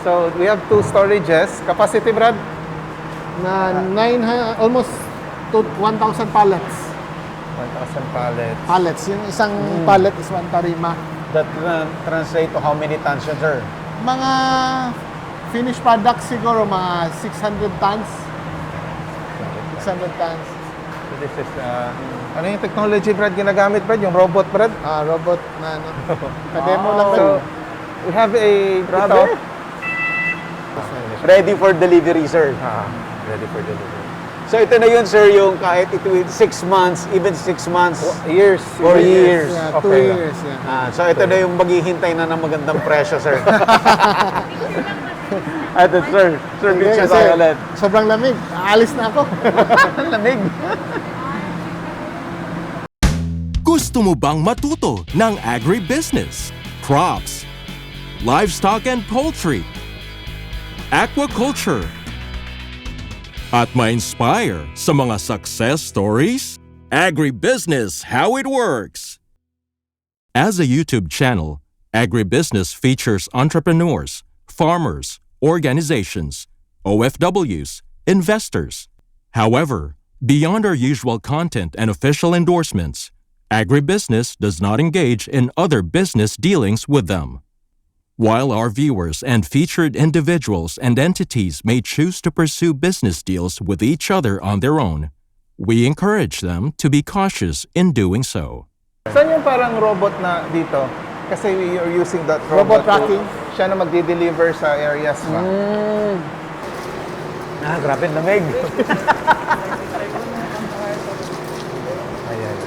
So we have 2 storages. Capacity, Brad? Na 900, almost to 1,000 pallets. 1,000 pallets. Pallets. Yung isang pallet is 1 tarima. That translate to how many tons yun, sir? Mga finished products siguro, mga 600 tons. 600 tons. So this is, ano yung technology, Brad, ginagamit, Brad? Yung robot, Brad? Robot na ano. Pa-demo lang So, to. we have a, Grabe. Ready for delivery, sir. Ready for delivery. So ito na yun, sir, yung kahit ito 6 months, even 6 months. Years. For years. Yeah, 2 Okay. years. Yeah. So ito na yung maghihintay na ng magandang presyo, sir. Ito, sir. Sir, Hindi, picture kasi tayo ulit. sobrang lamig. Aalis na ako. Lamig. Gusto mo bang matuto ng agribusiness, crops, livestock and poultry, aquaculture, at ma-inspire sa mga success stories? Agribusiness How It Works! As a YouTube channel, Agribusiness features entrepreneurs, farmers, organizations, OFWs, investors. However, beyond our usual content and official endorsements, Agribusiness does not engage in other business dealings with them. While our viewers and featured individuals and entities may choose to pursue business deals with each other on their own, we encourage them to be cautious in doing so. Saan yung parang robot na dito? Kasi we are using that robot. Robot tracking. Siya na magde-deliver sa areas ba? Grabe, lamig. Ayan.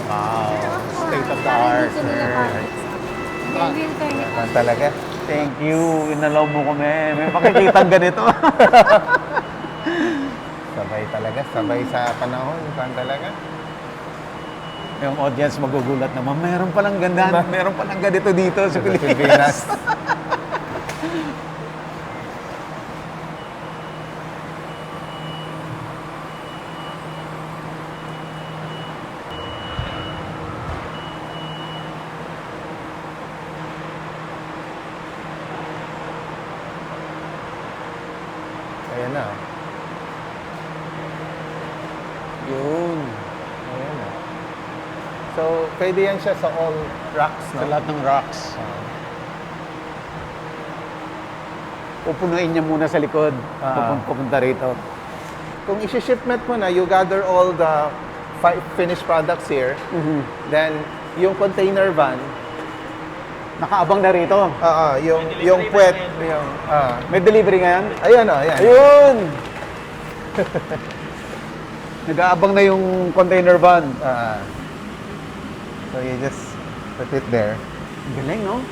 Wow. State of the art, sir. Talaga? Thank you. Inalaw mo kami. May makikitang ganito. Sabay talaga. Sabay sa panahon. Saan talaga? Yung audience magugulat naman, meron palang ganda, meron palang ganito dito sa Pilipinas. Ayan na. Yun. Ayan na. So, pwede yan siya sa all racks, Sa no? lahat ng rocks. Pupunuin niya muna sa likod. Pupunta rito. Kung isi-shipment mo na, you gather all the finished products here. Then, yung container van, Nakaabang na rito. yung puwet, yung, May delivery ngayon? ayan o, ayan. Ayun! Nag-aabang na yung container van. So, you just put it there. Galing, no?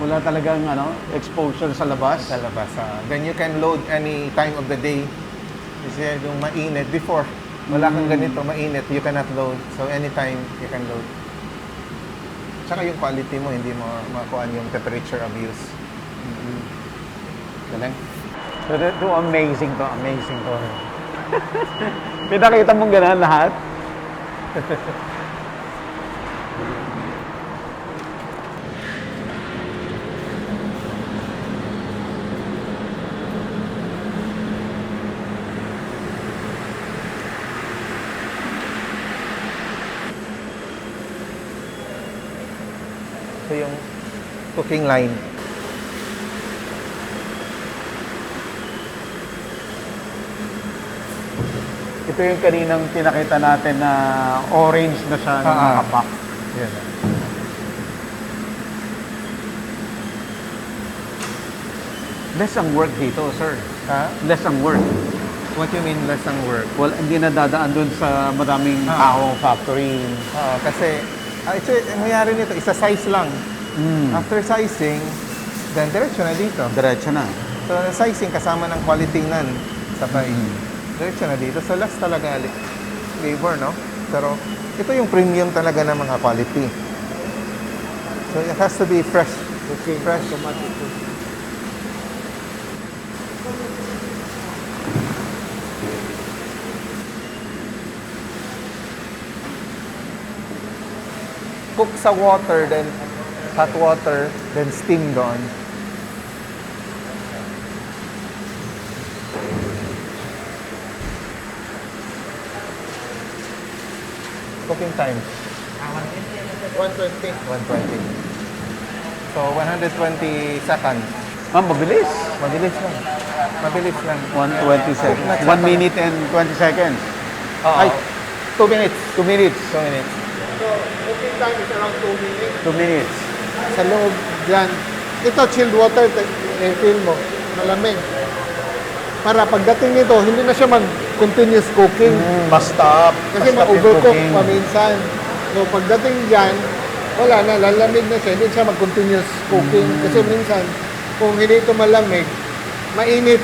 Wala talagang exposure sa labas. Sa labas. Then you can load any time of the day. Kasi yung mainit, before, wala kang ganito, mainit, you cannot load. So anytime, you can load. Tsaka yung quality mo, hindi mo makuhaan yung temperature abuse. Galing. So, amazing to. Pinakita mong gano'n lahat? So yung cooking line. Ito yung kaninang pinakita natin na orange na siya na nakapak. Yan. Less ang work dito, sir. Ha? Less ang work. What you mean less ang work? Well, hindi na dadaan dun sa maraming tao factory. Kasi, nangyari nito, isa-size lang. After sizing, then diretso na dito. Diretso na. So, sizing kasama ng quality nan. Sabay. Diretso na dito. So, less talaga labor, no? Pero, ito yung premium talaga ng mga quality. So, it has to be fresh. Okay. Fresh. Automatic. Cook sa water, then hot water, then steam doon. Cooking time, 120. 120. So, 120 seconds. Mabilis. Mabilis lang. Mabilis lang. 120 seconds. 1 minute and 20 seconds. Oo. Ay. 2 minutes. 2 minutes. 2 minutes. So, cooking time is around 2 minutes. 2 minutes. Sa loob dyan. Ito, chilled water, feel mo, malamig. Para pagdating nito, hindi na siya mag-continuous cooking. Stop. Kasi ma-overcook pa minsan. So, pagdating dyan, wala na, lalamig na siya. Hindi siya mag-continuous cooking. Kasi minsan, kung hindi ito malamig, mainit.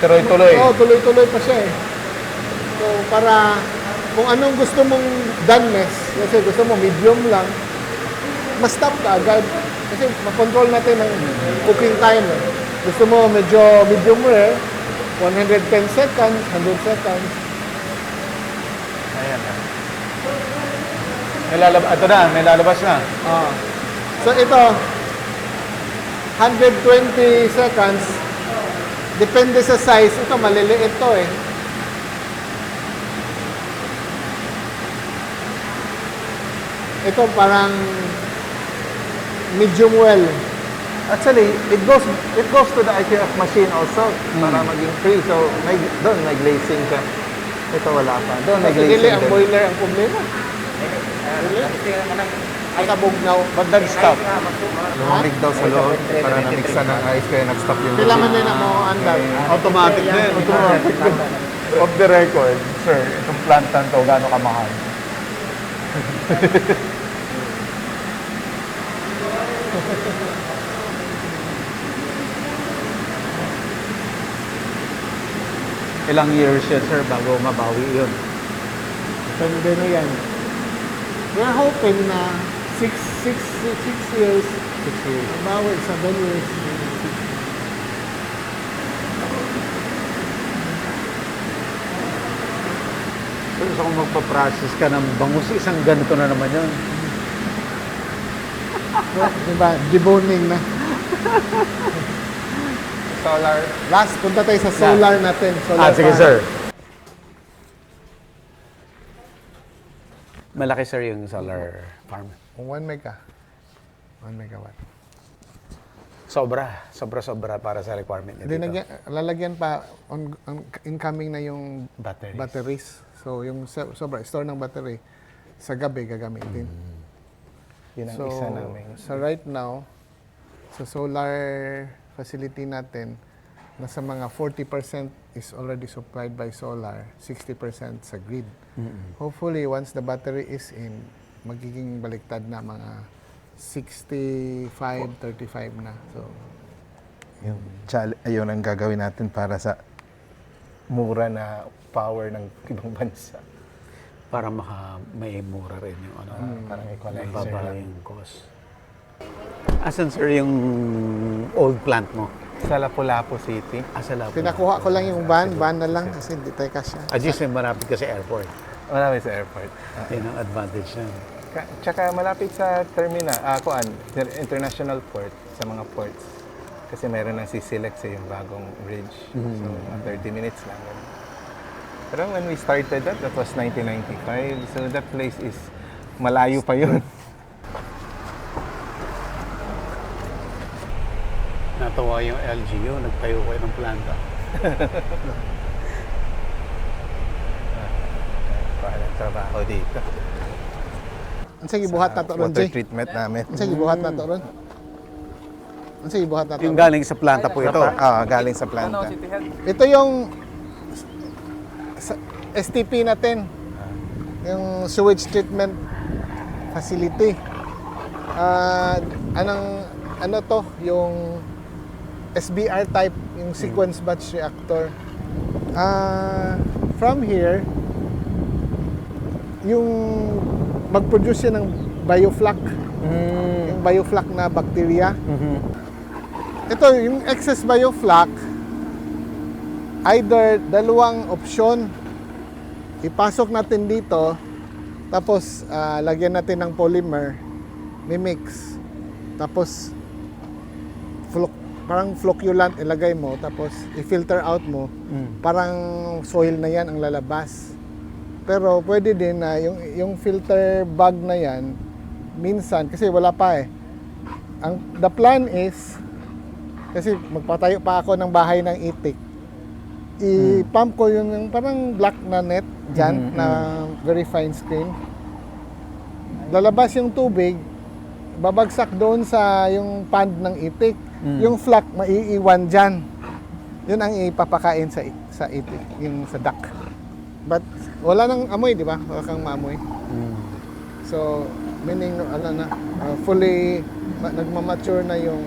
Tuloy-tuloy. Oo, tuloy-tuloy pa siya eh. So, para kung anong gusto mong doneness, kasi gusto mo medium lang, ma-stop ka agad. Kasi makontrol natin ang cooking time. Eh. Gusto mo medyo medium rare, 110 seconds, 100 seconds. Ayan na. Ito na, may lalabas na. Ah. So ito, 120 seconds, depende sa size. Ito, maliliit to eh. Ito parang medium well. Actually, it goes to the IKF machine also para maging free. So, doon may glazing siya. Ito wala pa. Doon may Kasi glazing dili ang din. boiler ang problema. Kasabog na. But nag-stop. Lumamig daw sa loob para namiksa ng ice kaya nag-stop yung Kailangan din na mo andar. Automatic din. Automatic din. Off the record, sir, itong plantan to, gaano kamahal? Ilang years yan, sir, bago mabawi yun? Depende na yan. We're hoping na 6 years. 6 years. Mabawi, 7 years. Pero kung magpa-process ka ng bangus, isang ganito na naman yun. Diba? Deboning na. solar. Last, punta tayo sa solar natin. Solar Sige, farm. sir. Malaki, sir, yung solar farm. 1 mega. 1 megawatt. Sobra para sa requirement niya dito. Lalagyan pa incoming na yung Batteries. batteries. So, yung sobra, store ng battery, sa gabi gagamitin. Yun ang So, isa namin. so right now, sa solar facility natin, nasa mga 40% is already supplied by solar, 60% sa grid. Hopefully, once the battery is in, magiging baliktad na mga 65-35 na. So, Ayun ang gagawin natin para sa mura na power ng ibang bansa. Para may mura rin yung Parang equalizer baba lang. yung cost. Asan, sir, yung old plant mo? Sa Lapu-Lapu City. Sa Lapu. pinakuha ko lang yung van na lang kasi hindi tayo kasya. Just marapit ka sa airport. Marami sa airport. Yan ang advantage niyan. Tsaka malapit sa terminal, international port, sa mga ports. Kasi meron ng CCLEX yung bagong bridge. So, 30 minutes lang. Pero when we started that was 1995. So that place is malayo pa yun. Natawa yung LGU, nagtayo kayo ng planta. Parang trabaho dito. Ang sige buhat na to ron, Water Jay. treatment namin. Ang sige buhat na to ron. Ang sige buhat na to Yung ron. galing sa planta po ito. Galing sa planta. Ito yung STP natin. Yung sewage treatment facility. Ano to? Yung SBR type, yung sequence batch reactor. From here, yung mag-produce yan ng bioflak. Yung bioflak na bacteria. Ito, yung excess bioflak, either dalawang option. Ipasok natin dito, tapos lagyan natin ng polymer, mimix. Tapos, parang flocculant ilagay mo, tapos i-filter out mo, parang soil na yan ang lalabas. Pero pwede din na yung filter bag na yan, minsan, kasi wala pa eh. The plan is, kasi magpatayo pa ako ng bahay ng itik, i-pump ko yung parang black na net dyan, na very fine screen. Lalabas yung tubig, babagsak doon sa yung pond ng itik. Yung flak, maiiwan dyan. Yun ang ipapakain sa itik, yung sa duck. But wala nang amoy, di ba? Wala kang maamoy. So, meaning, fully nagmamature na yung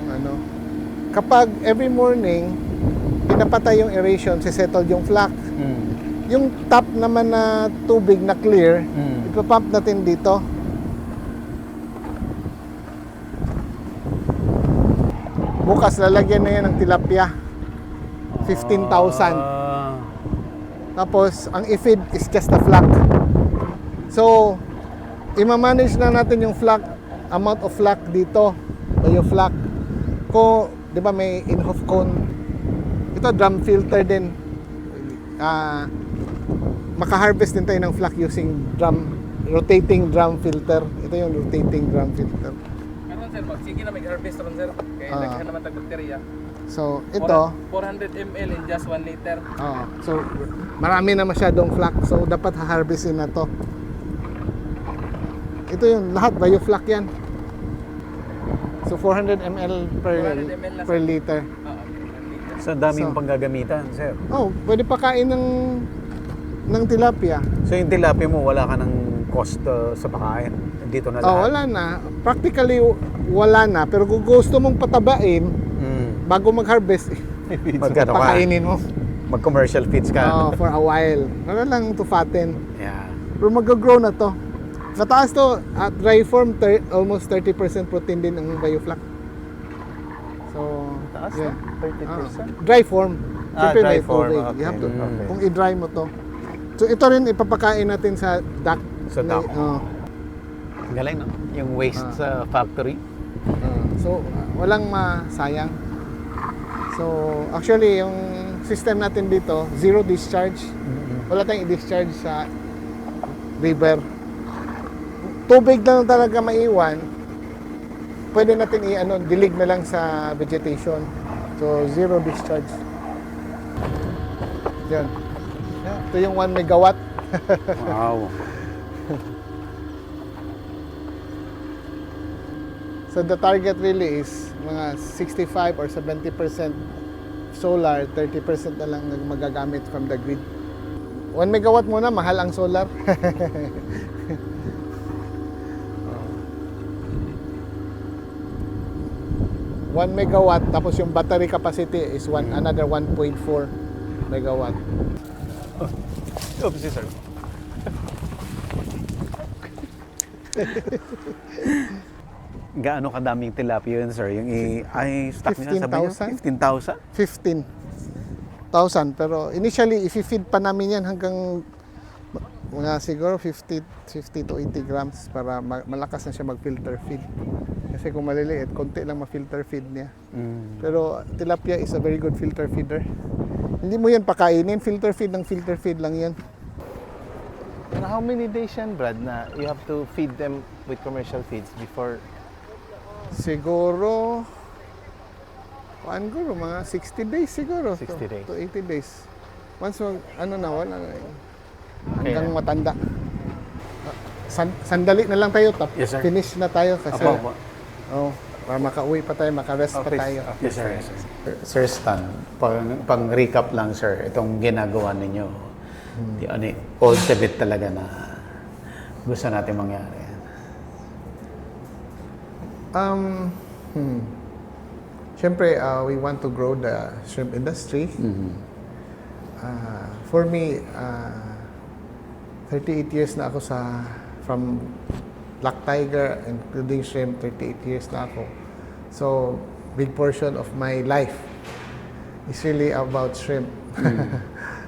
Kapag every morning, pinapatay yung aeration, sisettle yung flak. Yung top naman na tubig na clear, ipapump natin dito. Bukas, lalagyan na yan ng tilapia. 15,000. Tapos, ang i-feed is just the flak. So, ima-manage na natin yung flak, amount of flak dito, o yung flak. Kung, di ba may in-off cone, ito drum filter din. Maka-harvest din tayo ng flak using rotating drum filter. Ito yung rotating drum filter. Karon sir, sige na mag-harvest ron sir. Kaya daghan naman tag bakterya. So, ito, 400 ml in just 1 liter. so, marami na masyadong flak. So, dapat ha-harvestin na to. Ito yung lahat, bio-flak yan. So, 400 ml 400 ml na, per liter. Oo, 1 liter. So, dami yung So- panggagamitan, sir. Pwede pa kain ng tilapia. So, yung tilapia mo, wala ka ng cost sa pakain. Dito na lahat. Wala na. Practically, wala na. Pero kung gusto mong patabain, bago mag-harvest, Magkano ka? pakainin mo. Mag-commercial feeds ka. For a while. Para lang to fatten. Yeah. Pero mag-grow na to. Mataas to. At dry form, almost 30% protein din ang bioflak. So, Taas yeah. na? 30%? Dry form. Siyempre dry may form. tubig. Okay. You have to, Okay. Kung i-dry mo to. So, ito rin ipapakain natin sa duck. Sa duck. Galing, no? Yung waste sa factory. Walang masayang. So, actually, yung system natin dito, zero discharge. Wala tayong i-discharge sa river. Tubig lang talaga maiwan. Pwede natin dilig na lang sa vegetation. So, zero discharge. Yan. Ito yung 1 megawatt. Wow. So the target really is mga 65 or 70% solar, 30% na lang magagamit from the grid. 1 megawatt muna, mahal ang solar. 1 megawatt, tapos yung battery capacity is another 1.4 megawatt. Oops, sir. Gaano kadaming tilapia yun, sir? Yung stock niya, sabi niyo? 15,000. 15,000? 15,000. Pero initially, i-feed pa namin yan hanggang mga siguro 50 to 80 grams para malakas na siya mag-filter feed. Kasi kung maliliit, konti lang ma-filter feed niya. Pero tilapia is a very good filter feeder. Hindi mo yan pakainin, filter feed lang yan. And how many days yan, Brad, na you have to feed them with commercial feeds before? Siguro, mga 60 days siguro. 60 days. To 80 days. Once, wala na. Okay. Hanggang matanda. Sandali na lang tayo, Yes, sir. finish na tayo kasi Apo. para makauwi pa tayo, makarest pa tayo. Yes, sir. Sir Stan, pang-recap lang, sir, itong ginagawa ninyo. Ultimate talaga na gusto natin mangyari. Siyempre, we want to grow the shrimp industry. For me, 38 years na ako from Black Tiger, including shrimp, 38 years na ako. So, big portion of my life is really about shrimp.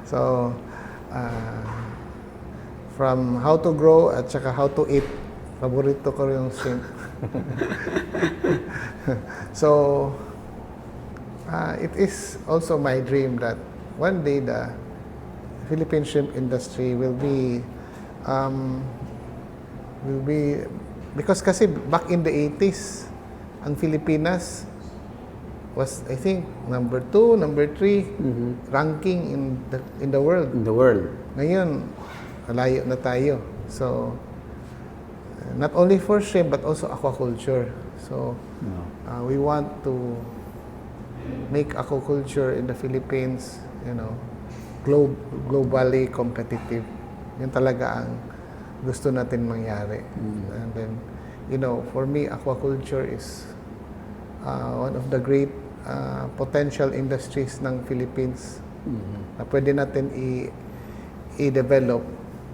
So, from how to grow at saka how to eat, paborito ko yung shrimp. So, it is also my dream that one day the Philippine shrimp industry will be will be, because kasi back in the 80s, ang Filipinas was, I think, number 2, number 3 ranking in the world. In the world. Ngayon, malayo na tayo. So, not only for shrimp, but also aquaculture. So, we want to make aquaculture in the Philippines, globally competitive. Yun talaga ang gusto natin mangyari. And then, for me, aquaculture is one of the great potential industries ng Philippines na pwede natin i-develop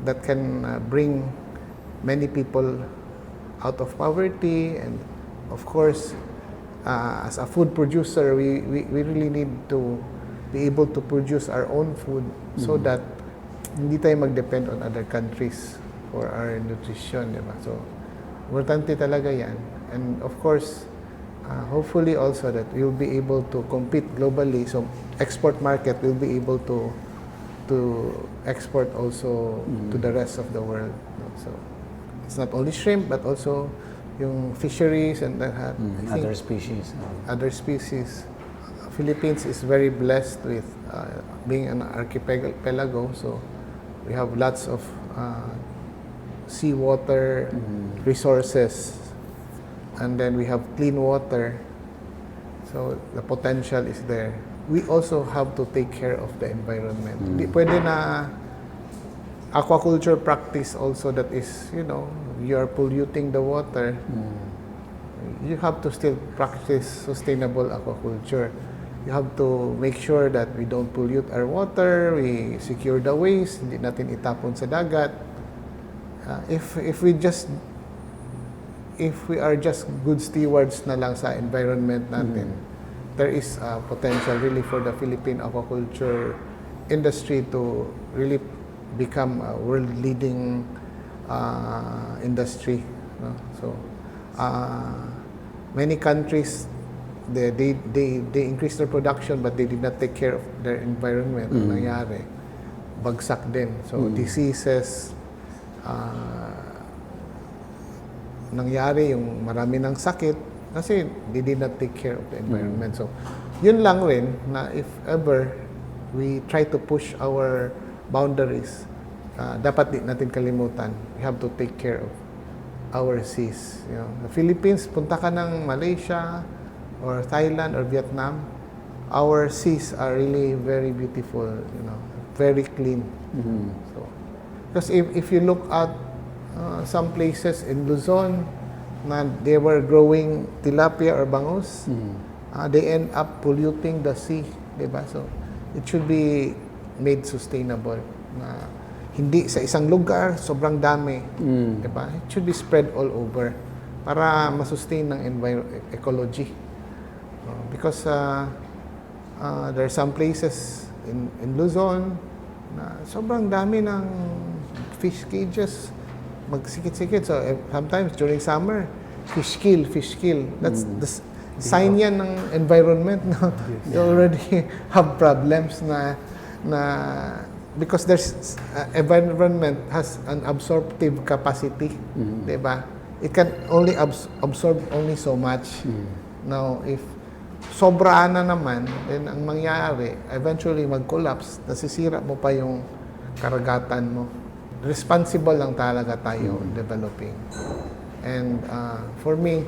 that can bring many people out of poverty. And of course, as a food producer, we really need to be able to produce our own food so that hindi tayo mag-depend on other countries for our nutrition, di ba? So, importante talaga yan. And of course, hopefully also that we'll be able to compete globally. So, export market will be able to export also to the rest of the world. So, it's not only shrimp, but also yung fisheries and that. I think Other species. other species. Philippines is very blessed with being an archipelago, so we have lots of seawater resources, and then we have clean water, so the potential is there. We also have to take care of the environment. Hindi pwede na aquaculture practice also that is, you are polluting the water. You have to still practice sustainable aquaculture. You have to make sure that we don't pollute our water, we secure the waste, hindi natin itapon sa dagat. If we are just good stewards na lang sa environment natin, there is potential really for the Philippine aquaculture industry to really become a world-leading industry. No? So, many countries, they increased their production, but they did not take care of their environment. Ang nangyari, bagsak din. So, diseases, nangyari yung marami ng sakit kasi they did not take care of the environment. So, yun lang rin na if ever we try to push our boundaries, dapat di natin kalimutan, we have to take care of our seas. The Philippines, punta ka ng Malaysia or Thailand or Vietnam, our seas are really very beautiful, very clean. So, because if you look at some places in Luzon, na they were growing tilapia or bangus, they end up polluting the sea, diba? So, it should be made sustainable. Na hindi sa isang lugar, sobrang dami, diba? It should be spread all over para masustain ng ecology. Because there are some places in Luzon na sobrang dami ng fish cages, magsikit-sikit. So sometimes during summer, fish kill. That's the sign yan ng environment. No? You already have problems na because there's environment has an absorptive capacity, diba? It can only absorb only so much. Now, if sobra na naman, then ang mangyayari, eventually mag-collapse, nasisira mo pa yung karagatan mo. Responsible lang talaga tayo developing. And for me,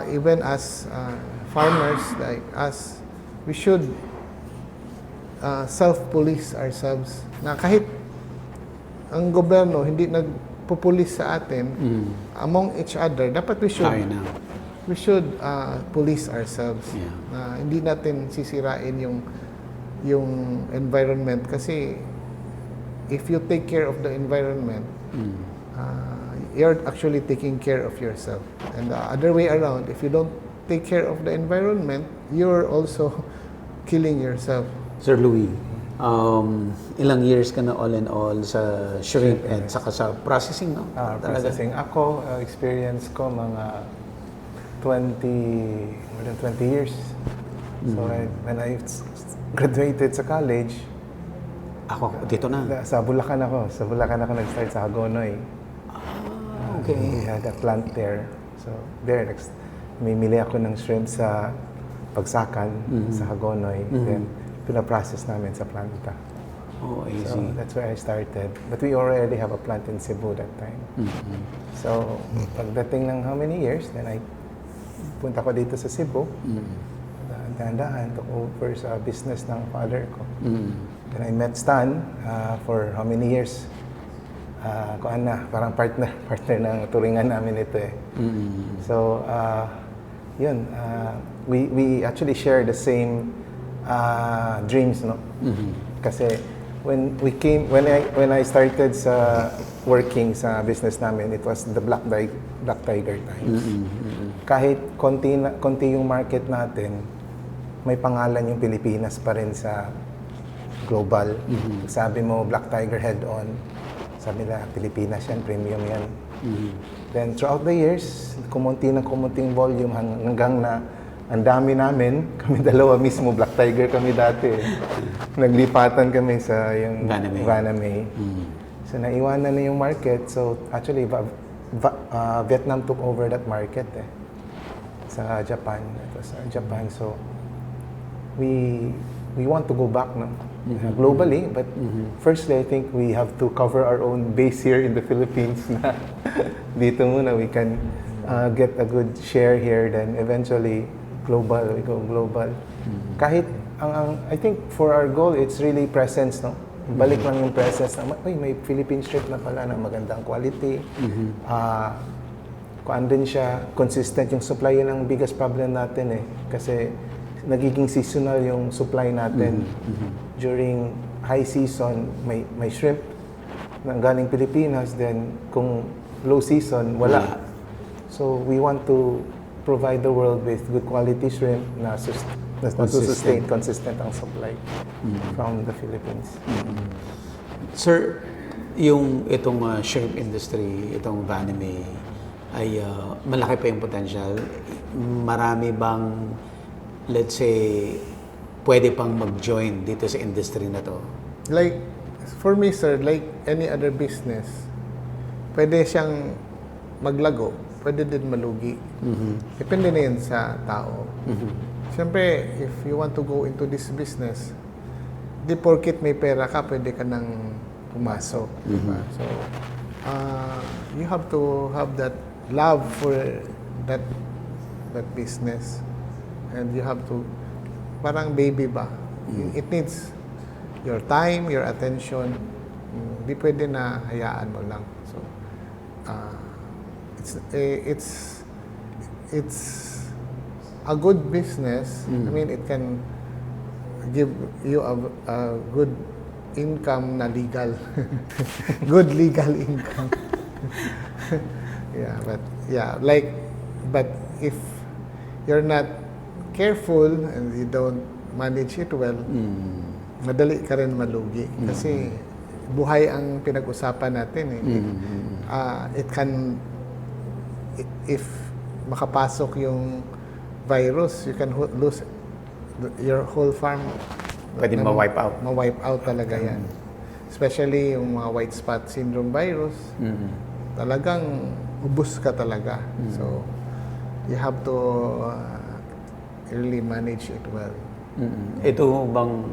even as farmers like us, we should self-police ourselves. Na kahit ang gobyerno hindi nagpupulis sa atin, among each other, dapat we should police ourselves. Na hindi natin sisirain yung environment kasi if you take care of the environment, you're actually taking care of yourself. And the other way around, if you don't take care of the environment, you're also killing yourself. Sir Louis, ilang years ka na all in all sa shrimp and saka sa processing, no? Processing. Ako, experience ko mga more than 20 years. So when I graduated sa college, Ako, dito na. Sa Bulacan ako. Sa Bulacan ako nag-start sa Hagonoy. Okay. We had a plant there. So, there, mimili ako ng shrimp sa Pagsakan, sa Hagonoy. Then, pinaprocess namin sa planta. Oh, I So, see. that's where I started. But we already have a plant in Cebu that time. So, pagdating ng how many years, then punta ko dito sa Cebu. Dahan-dahan, took over sa business ng father ko. Then I met Stan for how many years? Kuan na, parang partner ng turingan namin ito eh. So, yun, we actually share the same dreams, no? Kasi when I started sa working sa business namin, it was the Black Tiger times. Kahit konti yung market natin, may pangalan yung Pilipinas pa rin sa global. Sabi mo Black Tiger head-on, sabi nila Pilipinas yan, premium yan. Then throughout the years, kumunting volume hanggang na ang dami namin, kami dalawa mismo, Black Tiger kami dati. Naglipatan kami sa yung Vanamay. So naiwanan na yung market. So actually, Vietnam took over that market sa Japan. It was Japan. So we want to go back globally, but firstly, I think we have to cover our own base here in the Philippines. Na dito muna we can get a good share here, then eventually we go global. Kahit I think for our goal, it's really presence, no? Balik lang yung presence na, may Philippine shrimp na pala na magandang quality. Kuan din siya, consistent yung supply, yun ang biggest problem natin kasi nagiging seasonal yung supply natin. During high season, may shrimp na galing Pilipinas, then kung low season, wala. So we want to provide the world with good quality shrimp na sustain, consistent ang supply from the Philippines. Sir, itong shrimp industry, itong Vanamay, ay malaki pa yung potential. Marami bang, let's say, pwede pang mag-join dito sa industry na to? Like, for me, sir, like any other business, pwede siyang maglago, pwede din malugi. Depende na yan sa tao. Siyempre, if you want to go into this business, di porkit may pera ka, pwede ka nang pumasok. Diba? So, you have to have that love for that business. And you have to, parang baby ba? It needs your time, your attention. Di pwede na hayaan mo lang. So, it's a good business. I mean, it can give you a good income na legal. Good legal income. But if you're not careful and you don't manage it well, madali ka rin malugi. Kasi buhay ang pinag-usapan natin if makapasok yung virus, you can lose your whole farm. Pwede ma-wipe out. Ma-wipe out talaga yan. Especially yung mga white spot syndrome virus. Talagang ubus ka talaga. So, you have to really manage it well. Ito bang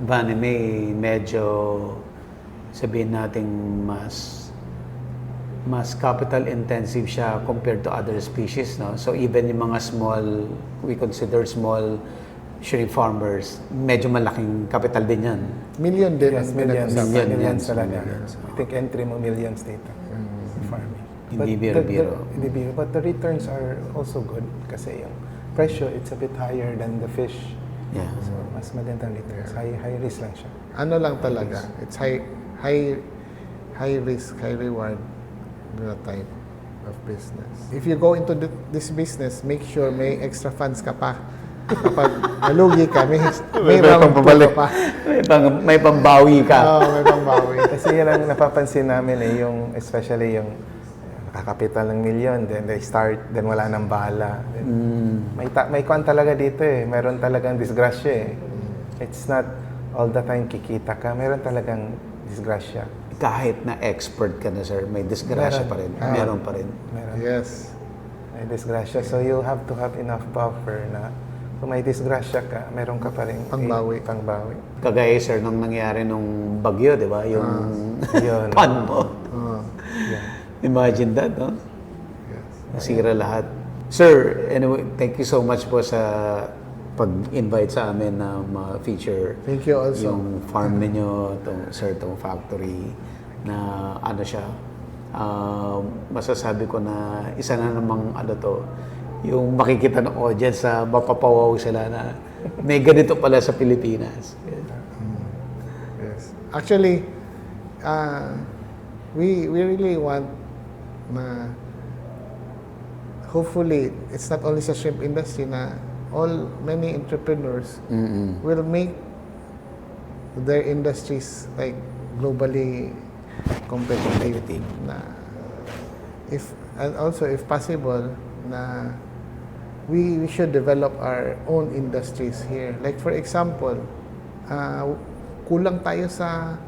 Vanamay medyo sabihin natin mas capital intensive siya compared to other species, no? So even yung mga we consider small shrimp farmers, medyo malaking capital din yan. Million din Yes, ang millions. pinag-usapan. Millions talaga. Millions. I think entry mo millions dito sa farming. Hindi But biro-biro. Hindi biro. But the returns are also good kasi yung presyo, it's a bit higher than the fish. Yeah. So, mas magandang returns. High risk lang siya. Ano lang talaga, it's high risk, high reward na type of business. If you go into this business, make sure may extra funds ka pa. Kapag nalugi ka, may round pambabalik. ka pa. May pambawi ka. May pambawi. Kasi yan ang napapansin namin yung especially yung nakakapital ng milyon, then they start, then wala nang bala. Then, may kwan talaga dito Meron talagang disgrasya It's not all the time kikita ka, meron talagang disgrasya. Kahit na expert ka na, sir, may disgrasya pa rin. Meron pa rin. Meron. Yes. May disgrasya. So you have to have enough buffer na kung may disgrasya ka, meron ka pa rin Pangbawi. pangbawi. Kagaya, sir, nung nangyari nung bagyo, di ba? Yung Yun. pan mo. Yan. Imagine that, no? Yes. Nasira lahat. Sir, anyway, thank you so much po sa pag-invite sa amin na ma-feature Thank you also. yung farm ninyo, tong factory na ano siya. Masasabi ko na isa na namang ano to, yung makikita ng audience sa mapapawaw sila na may ganito pala sa Pilipinas. Yes. Actually, we really want na hopefully it's not only sa shrimp industry na many entrepreneurs will make their industries like globally competitive na and also if possible na we should develop our own industries here. Like for example, kulang tayo sa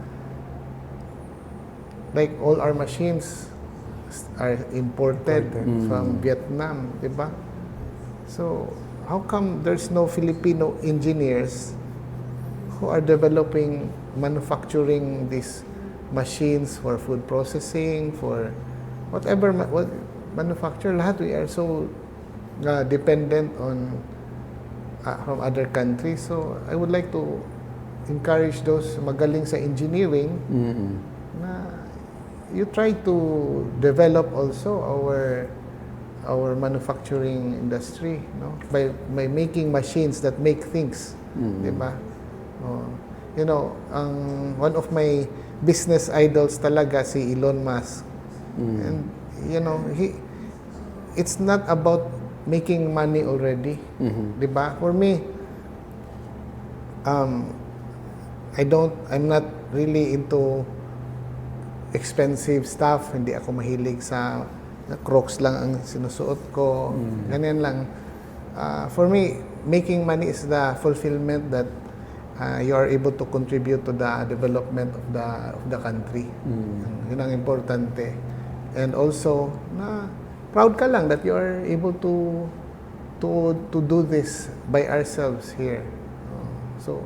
like all our machines are imported from Vietnam, di ba? So, how come there's no Filipino engineers who are developing, manufacturing these machines for food processing, for whatever manufacture? Lahat we are so dependent on from other countries. So, I would like to encourage those magaling sa engineering na you try to develop also our manufacturing industry, no? By making machines that make things, di ba? You know, one of my business idols talaga si Elon Musk. And you know, it's not about making money already, di ba? For me, I'm not really into expensive stuff. Hindi ako mahilig sa Crocs lang ang sinusuot ko. Ganyan lang. For me, making money is the fulfillment that you are able to contribute to the development of the country. Yun ang importante. And also, proud ka lang that you are able to do this by ourselves here. So,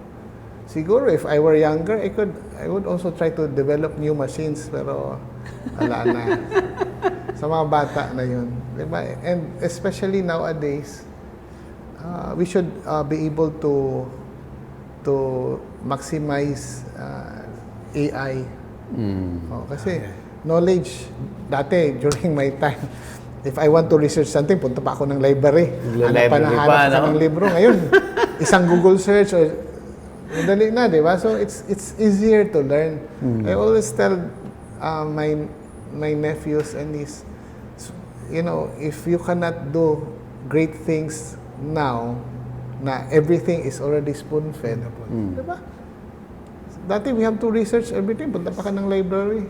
siguro if I were younger, I would also try to develop new machines, pero wala na. Sa mga bata na yun. Diba? And especially nowadays, we should be able to maximize AI. Kasi knowledge, dati during my time, if I want to research something, punta pa ako ng library. Hanap pa ng libro. Ngayon, isang Google search or madali na, di ba? So it's easier to learn. I always tell my nephews and niece, you know, if you cannot do great things now, na everything is already spoon-fed, di ba? Dati we have to research everything. Punta pa ka ng library.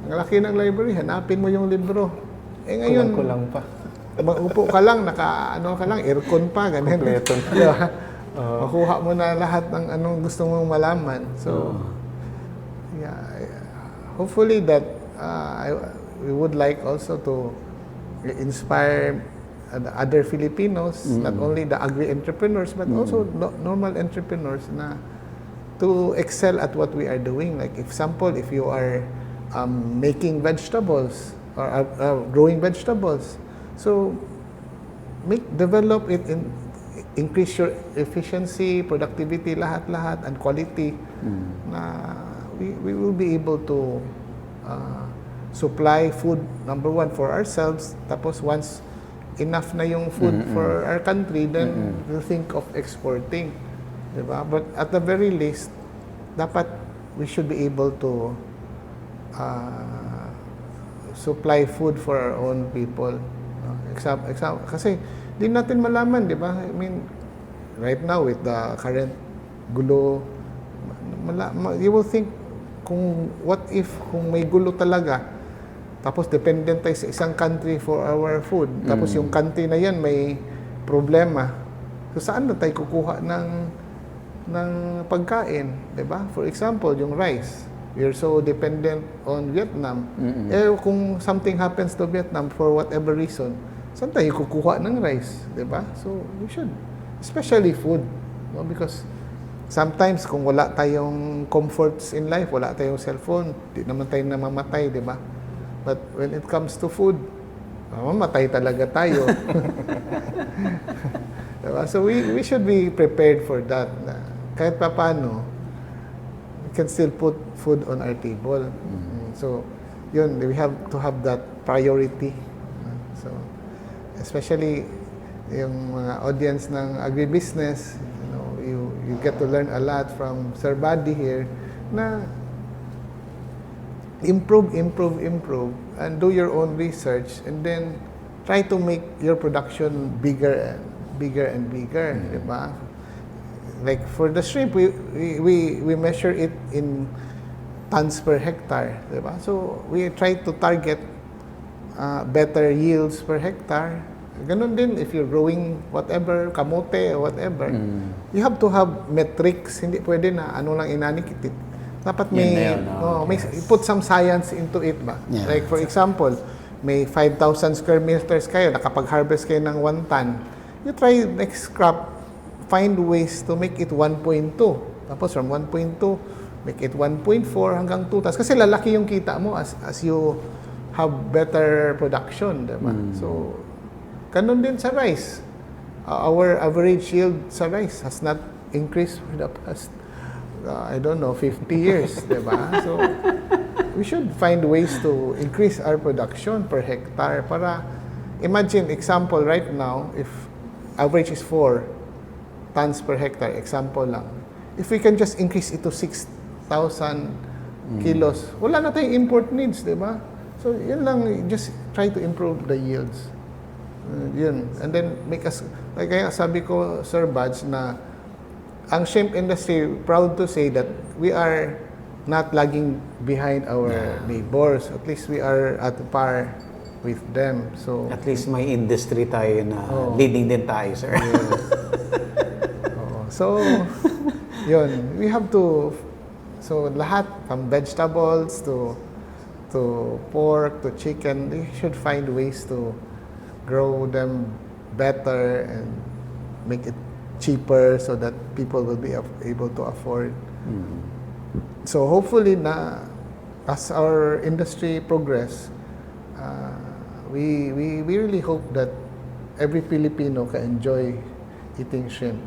Ang laki ng library, hanapin mo yung libro. Eh ngayon, Kulang pa. Upo ka lang, aircon pa, ganyan. Kompleto na. Diba? Makuha mo na lahat ng anong gusto mong malaman. So, yeah, hopefully that we would like also to inspire other Filipinos, not only the agri-entrepreneurs, but also normal entrepreneurs na to excel at what we are doing. Like, example, if you are making vegetables or growing vegetables, so develop it increase your efficiency, productivity, lahat-lahat, and quality. Na we will be able to supply food, number one, for ourselves. Tapos once enough na yung food for our country, then we'll think of exporting. Diba? But at the very least, dapat we should be able to supply food for our own people. Kasi di natin malaman, di ba? I mean, right now with the current gulo, you will think what if kung may gulo talaga, tapos dependent tayo sa isang country for our food, tapos yung country na yan may problema, so saan na tayo kukuha ng ng pagkain, 'di ba? For example, yung rice. We're so dependent on Vietnam. Eh kung something happens to Vietnam for whatever reason, saan tayo kukuha ng rice, 'di ba? So we should, especially food, no? Because sometimes kung wala tayong comforts in life, wala tayong cellphone, di naman tayo namamatay, 'di ba? But when it comes to food, mamatay talaga tayo. Diba? So we should be prepared for that. Na kahit pa paano, we can still put food on our table. So, yun, we have to have that priority. So, especially yung mga audience ng agribusiness, you know, you get to learn a lot from Sir Buddy here na improve, and do your own research, and then try to make your production bigger and bigger, di ba? Like for the shrimp, we measure it in tons per hectare, di ba? So we try to target better yields per hectare. Ganun din if you're growing whatever, kamote or whatever, you have to have metrics. Hindi pwede na ano lang inanikit. Dapat may, put some science into it ba? Yeah. Like for example, may 5,000 square meters kayo, nakapag-harvest kayo ng 1 ton. You try next crop, find ways to make it 1.2. Tapos from 1.2, make it 1.4 hanggang 2 tons. Kasi lalaki yung kita mo as you have better production, diba? So, ganun din sa rice. Our average yield sa rice has not increased for the past, I don't know, 50 years, diba? So, we should find ways to increase our production per hectare para, imagine, example right now, if average is 4 tons per hectare, example lang. If we can just increase it to 6,000 kilos, wala na tayong import needs, di ba? So, yun lang, just try to improve the yields. Yun. And then, make us, like kaya sabi ko, Sir Buds, na ang shrimp industry, proud to say that we are not lagging behind our neighbors. At least we are at par with them. So At least may industry tayo na leading din tayo, sir. so yun, we have to, so lahat from vegetables to pork to chicken, they should find ways to grow them better and make it cheaper so that people will be able to afford. So hopefully na as our industry progress, we really hope that every Filipino can enjoy eating shrimp.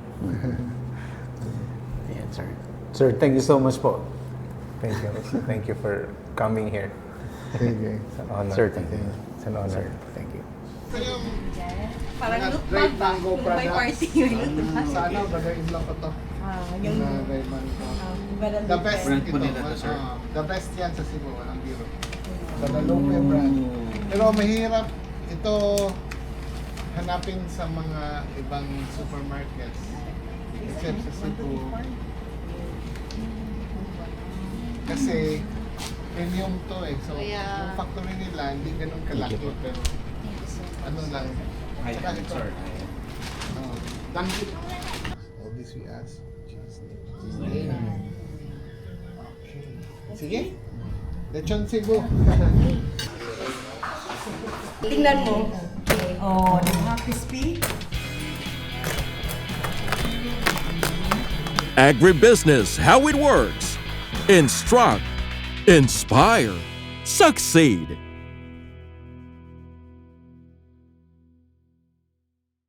Ayan, sir. Sir, thank you so much po. Thank you. Thank you for coming here. Okay. It's an honor. Sir, thank you. It's an honor. Sir, thank you. Parang Great look back mango kung may products. party yun. Sana bagayin lang ko to. Yung Great mango. Guadalupe. The best ito. The best yan sa Cebu, walang biro. Guadalupe brand. Pero mahirap ito hanapin sa mga ibang supermarkets. Except sa Cebu. Kasi premium to eh. So, yung factory nila, hindi ganun kalaki. Pero ano lang. Saka ito. Thank you. All this we ask. Okay. Sige. Lechon Cebu. Tingnan mo. Oh, di ba? Crispy. Agribusiness, how it works. Instruct, inspire, succeed.